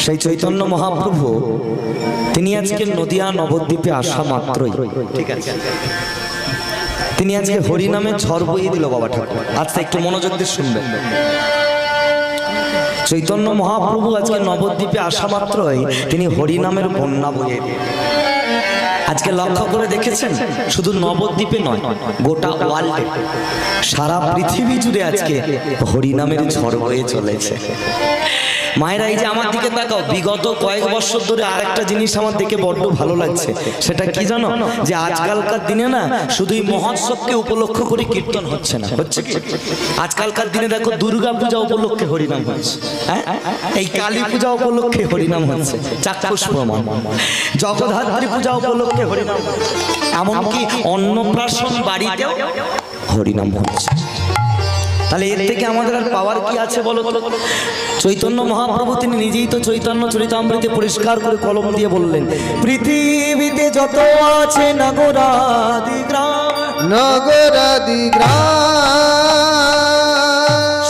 সেই চৈতন্য মহাপ্রভু তিনি আজকে নদিয়া নবদ্বীপে আসা মাত্রই, ঠিক আছে, তিনি আজকে হরিনামে ঝড় বইয়ে দিল বাবা ঠাকুর। আচ্ছা একটু মনোযোগ দিয়ে শুনবেন। চৈতন্য মহাপ্রভু আজকে নবদ্বীপে আসা মাত্রই তিনি হরিনামের বন্যা বইয়ে দিলেন। আজকে লক্ষ্য করে দেখেছেন, শুধু নবদ্বীপে নয়, গোটা ওয়ার্ল্ডে, সারা পৃথিবী জুড়ে আজকে হরিনামের ঝড় বয়ে চলেছে। মায়েরা এই যে আমার দিকে তাকাও, বিগত কয়েক বছর ধরে আরেকটা জিনিস আমার দেখে বড্ড ভালো লাগছে। সেটা কি জানো? যে আজকালকার দিনে না শুধুই মহোৎসবকে উপলক্ষ করে কীর্তন হচ্ছে না, হচ্ছে কি আজকালকার দিনে দেখো দুর্গা পূজা উপলক্ষে হরিনাম হচ্ছে, এই কালী পূজা উপলক্ষে হরিনাম হচ্ছে, চাক্ষুষ প্রমাণ, জগদ্ধাত্রী পূজা উপলক্ষে হরিনাম, এমনকি অন্নপ্রাশন বাড়িতেও হরিনাম হচ্ছে। তাহলে এর থেকে আমাদের আর পাওয়ার কি আছে বলো তো? চৈতন্য মহাপ্রভু তিনি নিজেই তো চৈতন্য চরিতামৃতে পরিষ্কার করে কলম দিয়ে বললেন, পৃথিবীতে যত আছে নগরাদি গ্রাম, নগরাদি গ্রাম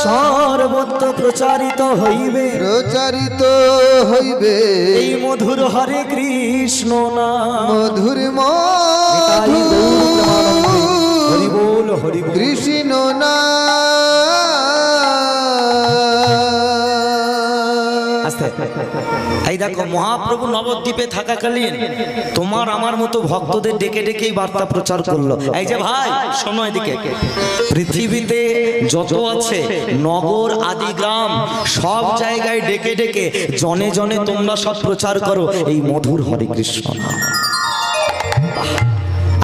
সর্বত্র প্রচারিত হইবে, প্রচারিত হইবে এই মধুর হরে কৃষ্ণ নাম, মধুর হরি বল হরি বল কৃষ্ণ নাম। এই দেখো মহাপ্রভু নবদ্বীপে থাকাকালীন তোমার আমার মতো ভক্তদের ডেকে ডেকেই বার্তা প্রচার করলো। এই যে ভাই শোনো এদিকে, পৃথিবীতে যত আছে নগর আদি গ্রাম সব জায়গায় ডেকে ডেকে জনে জনে তোমরা সব প্রচার করো এই মধুর হরে কৃষ্ণ নাম।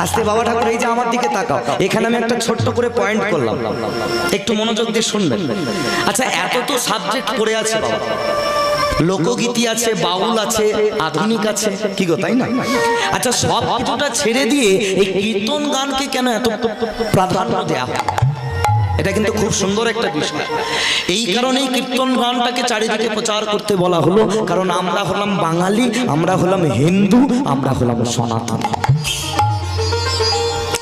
আস্তে বাবা ঠাকুর এই যে আমার দিকে তাকাও, এখানে আমি একটা ছোট্ট করে পয়েন্ট করলাম, একটু মনোযোগ দিয়ে শুনবেন। আচ্ছা এত তো সাবজেক্ট পড়ে আছে বাবা, লোকগীতি আছে, বাউল আছে, আধুনিক আছে, কি গো তাই না? আচ্ছা সব কিছুটা ছেড়ে দিয়ে এই কীর্তন গানকে কেন এত প্রাধান্য দেয়া হয়? এটা কিন্তু খুব সুন্দর একটা বিষয়। এই কারণেই কীর্তন গানটাকে চারিদিকে প্রচার করতে বলা হলো, কারণ আমরা হলাম বাঙালি, আমরা হলাম হিন্দু, আমরা হলাম সনাতনী।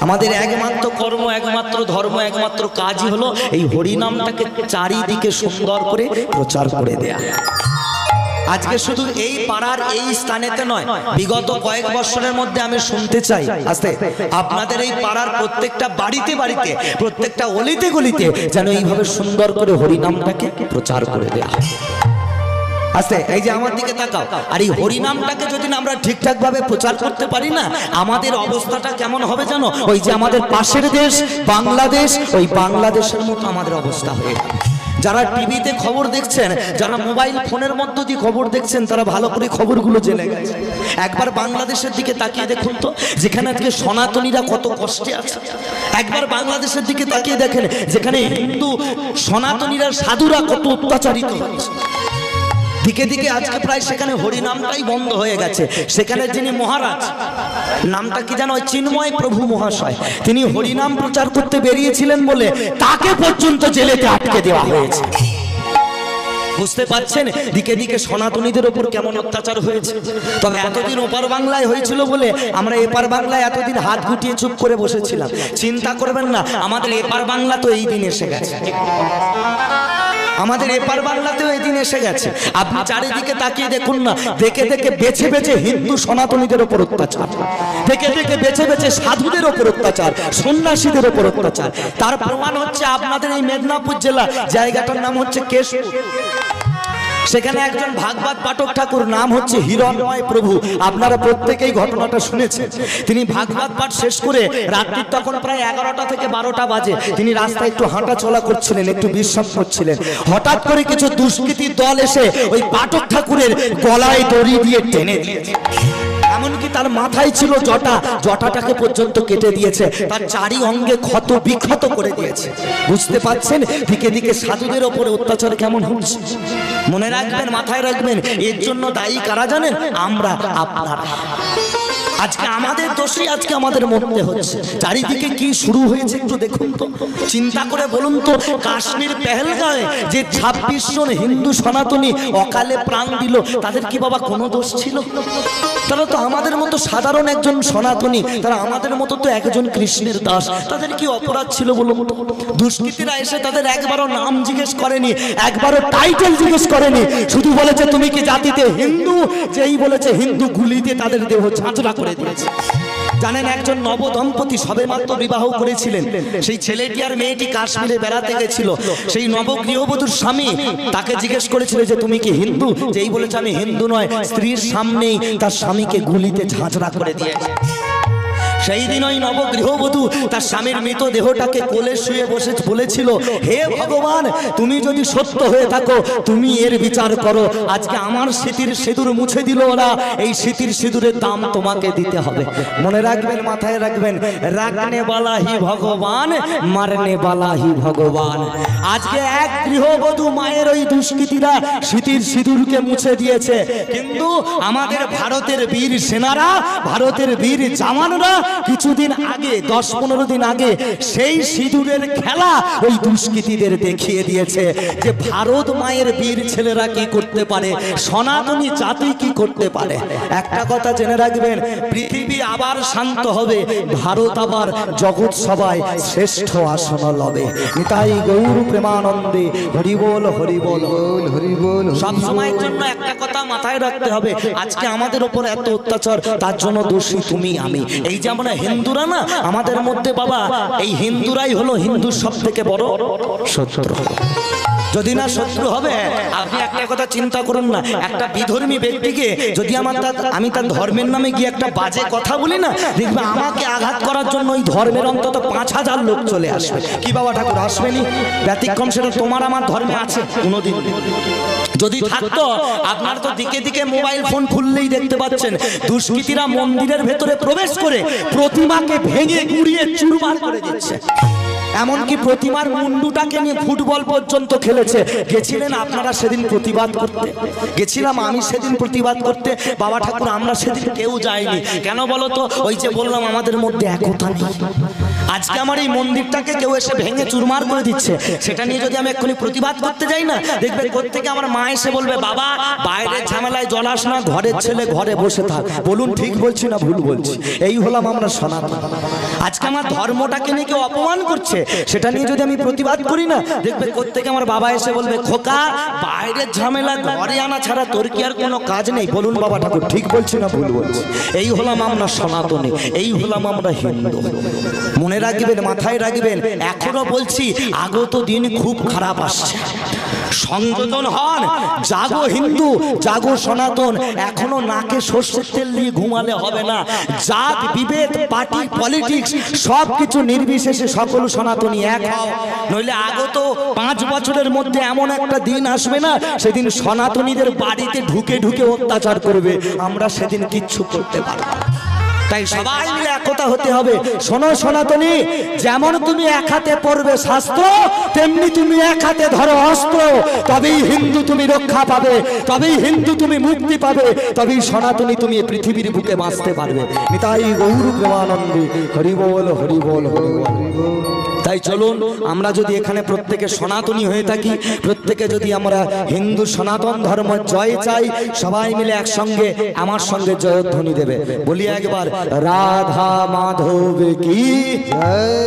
আমাদের একমাত্র কর্ম, একমাত্র ধর্ম, একমাত্র কাজই হলো এই হরিনামটাকে চারিদিকে সুন্দর করে প্রচার করে দেয়া। আজকে শুধু এই পাড়ার এই স্থানেতে নয়, বিগত কয়েক বছরের মধ্যে আমি শুনতে চাই আস্তে আপনাদের এই পাড়ার প্রত্যেকটা বাড়িতে বাড়িতে, প্রত্যেকটা অলিতে গলিতে যেন এইভাবে সুন্দর করে হরিনামটাকে প্রচার করে দেয়া হয়। আস্তে এই যে আমার দিকে তাকাও, আর এই হরিনামটাকে যদি আমরা ঠিকঠাক ভাবে প্রচার করতে পারি না, আমাদের অবস্থাটা কেমন হবে জানো? ওই যে আমাদের পাশের দেশ বাংলাদেশ, ওই বাংলাদেশের মতো আমাদের অবস্থা হয়ে যাবে। যারা টিভিতে খবর দেখছেন, যারা মোবাইল ফোনের মধ্য দিয়ে খবর দেখছেন, তারা ভালো করে খবরগুলো জেনে গেছে। একবার বাংলাদেশের দিকে তাকিয়ে দেখুন তো, যেখানে আজকে সনাতনীরা কত কষ্টে আছে। একবার বাংলাদেশের দিকে তাকিয়ে দেখেন, যেখানে হিন্দু সনাতনীরা সাধুরা কত অত্যাচারিত হচ্ছে। দিকে দিকে আজকে প্রায় সেখানে হরিনামটাই বন্ধ হয়ে গেছে। সেখানে যিনি মহারাজ, নামটা কি জানো? চিন্ময় প্রভু মহাশয়, তিনি হরিনাম প্রচার করতে বেরিয়েছিলেন বলে তাকে পর্যন্ত জেলেতে আটকে দেওয়া হয়েছে। বুঝতে পারছেন দিকে দিকে সনাতনীদের উপর কেমন অত্যাচার হয়েছে। তবে এতদিন ওপার বাংলায় হয়েছিল বলে আমরা এপার বাংলায় এতদিন হাত গুটিয়ে চুপ করে বসেছিলাম। চিন্তা করবেন না, আমাদের এপার বাংলা তো এই দিন এসে গেছে, আমাদের এপার বাংলাতেও এই দিন এসে গেছে। আপনি চারিদিকে তাকিয়ে দেখুন না, দেখে দেখে বেছে বেছে হিন্দু সনাতনীদের উপর অত্যাচার, দেখে দেখে বেছে বেছে সাধুদের উপর অত্যাচার, সন্ন্যাসীদের উপর অত্যাচার। তার প্রমাণ হচ্ছে আপনাদের এই মেদিনীপুর জেলা, জায়গাটার নাম হচ্ছে কেশপুর। সেখানে একজন ভাগবত পাঠক ঠাকুর, নাম হচ্ছে হিরণময় প্রভু। আপনারা প্রত্যেকেই ঘটনাটা শুনেছেন। তিনি ভাগবত পাঠ শেষ করে রাত্রি তখন প্রায় 11টা থেকে 12টা বাজে, তিনি রাস্তায় একটু হাঁটা চলা করছিলেন, একটু বিশ্রাম করছিলেন। হঠাৎ করে কিছু দুষ্কৃতী দল এসে ওই পাঠক ঠাকুরের গলায় দড়ি দিয়ে টেনে দিয়েছে। এমনকি তার মাথায় ছিল জটা, জটাটাকে পর্যন্ত কেটে দিয়েছে, তার চারি অঙ্গে ক্ষত বিক্ষত করে দিয়েছে। বুঝতে পারছেন দিকে দিকে সাধুদের ওপরে অত্যাচার কেমন হচ্ছে। মনে রাখবেন, মাথায় রাখবেন, এর জন্য দায়ী কারা জানেন? আমরা, আপনারা। আজকে আমাদের দোষই আজকে আমাদের মরতে হচ্ছে। চারিদিকে কি শুরু হয়েছে একটু দেখুন তো, চিন্তা করে বলুন তো। কাশ্মীর পেহেলগাঁয়ে যে 26 জন হিন্দু সনাতনী অকালে প্রাণ দিল, তাদের কি বাবা কোনো দোষ ছিল? তারা তো আমাদের মতো সাধারণ একজন সনাতনী, তারা আমাদের মতো তো একজন কৃষ্ণের দাস। তাদের কি অপরাধ ছিল বলুন তো? দুষ্কৃতীরা এসে তাদের একবারও নাম জিজ্ঞেস করেনি, একবারও টাইটেল জিজ্ঞেস করেনি, শুধু বলেছে তুমি কি জাতিতে হিন্দু? যেই বলেছে হিন্দু, গুলিতে তাদের দেহ ঝাঁঝরা করে দিয়েছে। জানেন, একজন নবদম্পতি সবেমাত্র বিবাহ করেছিলেন, সেই ছেলেটি আর মেয়েটি কাশ্মীরে বেড়াতে গেছিল। সেই নবগৃহবধূর স্বামী তাকে জিজ্ঞেস করেছিল যে তুমি কি হিন্দু? যেই বলেছে আমি হিন্দু নয়, স্ত্রীর সামনেই তার স্বামীকে গুলিতে ঝাঁঝরা করে দিয়েছে। সেই দিন ওই নবগৃহবধূ তার স্বামীর মৃতদেহটাকে কোলে শুয়ে বসে বলেছিল, হে ভগবান, তুমি যদি সত্য হয়ে থাকো তুমি এর বিচার করো। আজকে আমার স্মৃতির সিঁদুর মুছে দিল ওরা, এই স্মৃতির সিঁদুরের দাম তোমাকে দিতে হবে। মনে রাখবেন, মাথায় রাখবেন, রাখনে বালা হি ভগবান, মারনে বালা হি ভগবান। আজকে এক গৃহবধূ মায়ের ওই দুষ্কৃতীরা স্মৃতির সিঁদুরকে মুছে দিয়েছে, কিন্তু আমাদের ভারতের বীর সেনারা, ভারতের বীর জওয়ানরা কিছুদিন আগে, 10-15 দিন আগে সেই সিঁদুরের খেলা ওই দুষ্কৃতীদের দেখিয়ে দিয়েছে যে ভারত মায়ের বীর ছেলেরা কি করতে পারে, সনাতনী জাতি কি করতে পারে। একটা কথা জেনে রাখবেন, পৃথিবী আবার শান্ত হবে, ভারত আবার জগৎ সভায় শ্রেষ্ঠ আসন লবে। নিতাই গৌর প্রেমানন্দে হরি বল, হরি বল, হরি বল। সব সময়ের জন্য একটা কথা মাথায় রাখতে হবে, আজকে আমাদের উপর এত অত্যাচার, তার জন্য দোষী তুমি আমি। এই যে আমরা হিন্দুরা না, আমাদের মধ্যে বাবা এই হিন্দুরাই হলো হিন্দুর সব থেকে বড় শত্রু। যদি না শত্রু হবে, আপনি একটা কথা চিন্তা করুন না, একটা বিধর্মী ব্যক্তিকে যদি আমি তার ধর্মের নামে গিয়ে একটা বাজে কথা বলি না, দেখবে আমাকে আঘাত করার জন্য ওই ধর্মের অন্তত 5000 লোক চলে আসবে। কি বাবা ঠাকুর আসবেনি? ব্যতিক্রম সেটা তোমার আমার ধর্মে আছে কোনোদিন? যদি থাকতো, আপনার তো দিকে দিকে মোবাইল ফোন খুললেই দেখতে পাচ্ছেন দুষ্কৃতীরা মন্দিরের ভেতরে প্রবেশ করে প্রতিমাকে ভেঙে গুড়িয়ে চুরমার করে দিচ্ছে। এমনকি প্রতিমার মুন্ডুটাকে নিয়ে ফুটবল পর্যন্ত খেলেছে। গেছিলেন আপনারা সেদিন প্রতিবাদ করতে? গেছিলাম আমি সেদিন প্রতিবাদ করতে। বাবা ঠাকুর আমরা সেদিন কেউ যায়নি। কেন বলো তো? ওই যে বললাম আমাদের মধ্যে একতা নেই। আজকে আমার এই মন্দিরটাকে কেউ এসে ভেঙে চুরমার করে দিচ্ছে, সেটা নিয়ে যদি আমি এক্ষুনি প্রতিবাদ করতে যাই না, দেখবে কোত্থেকে আমার মা এসে বলবে, বাবা বাইরের ঝামেলায় জলাস না, ঘরের ছেলে ঘরে বসে থাক। বলুন ঠিক বলছি না ভুল বলছি? এই হলাম আমরা সনাতন। আজকে আমার ধর্মটাকে নিয়ে কেউ অপমান করছে, সেটা নিয়ে যদি আমি প্রতিবাদ করি না, দেখবে কোত্থেকে আমার বাবা এসে বলবে, খোকা বাইরের ঝামেলা ঘরে আনা ছাড়া তোর কি আর কোনো কাজ নেই? বলুন বাবা ঠাকুর ঠিক বলছি না ভুল বলছি? এই হলাম আমরা সনাতনী, এই হলাম আমরা হিন্দু। মনে রাখবেন, মাথায় রাখবেন, এখনো বলছি আগত দিন খুব খারাপ আসছে। সংযোজন হন, জাগো হিন্দু, জাগো সনাতন। এখনো নাকে সর্ষের তেল দিয়ে ঘুমালে হবে না। জাত বিভেদ, পার্টি পলিটিক্স সব কিছু নির্বিশেষে সকল সনাতনী এক হও, নইলে আগত 5 বছরের মধ্যে এমন একটা দিন আসবে না, সেদিন সনাতনীদের বাড়িতে ঢুকে ঢুকে অত্যাচার করবে। আমরা সেদিন কিচ্ছু করতে পারবো না। তাই সবাই মিলে একতা হতে হবে। শোনো সনাতনী, যেমন তুমি এক হাতে পড়বে শাস্ত্র, তেমনি তুমি এক হাতে ধরো অস্ত্র। তবেই হিন্দু তুমি রক্ষা পাবে, তবেই হিন্দু তুমি মুক্তি পাবে, তবেই সনাতনী তুমি পৃথিবীর বুকে বাঁচতে পারবে। নিতাই গৌর প্রেমানন্দে হরি বল, হরি বল, হরি বল। তাই চলুন আমরা যদি এখানে প্রত্যেকে সনাতনী হয়ে থাকি, প্রত্যেকে যদি আমরা হিন্দু সনাতন ধর্ম জয় চাই, সবাই মিলে একসঙ্গে আমার সঙ্গে জয়ধ্বনি দেবে। বলি একবার, রাধা মাধব কি জয়,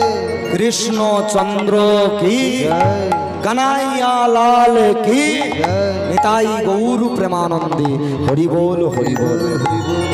কৃষ্ণ চন্দ্র কি জয়, কানাইয়া লাল কি জয়, নিতাই গৌর প্রেমানন্দে হরি বল, হরি বল, হরি বল।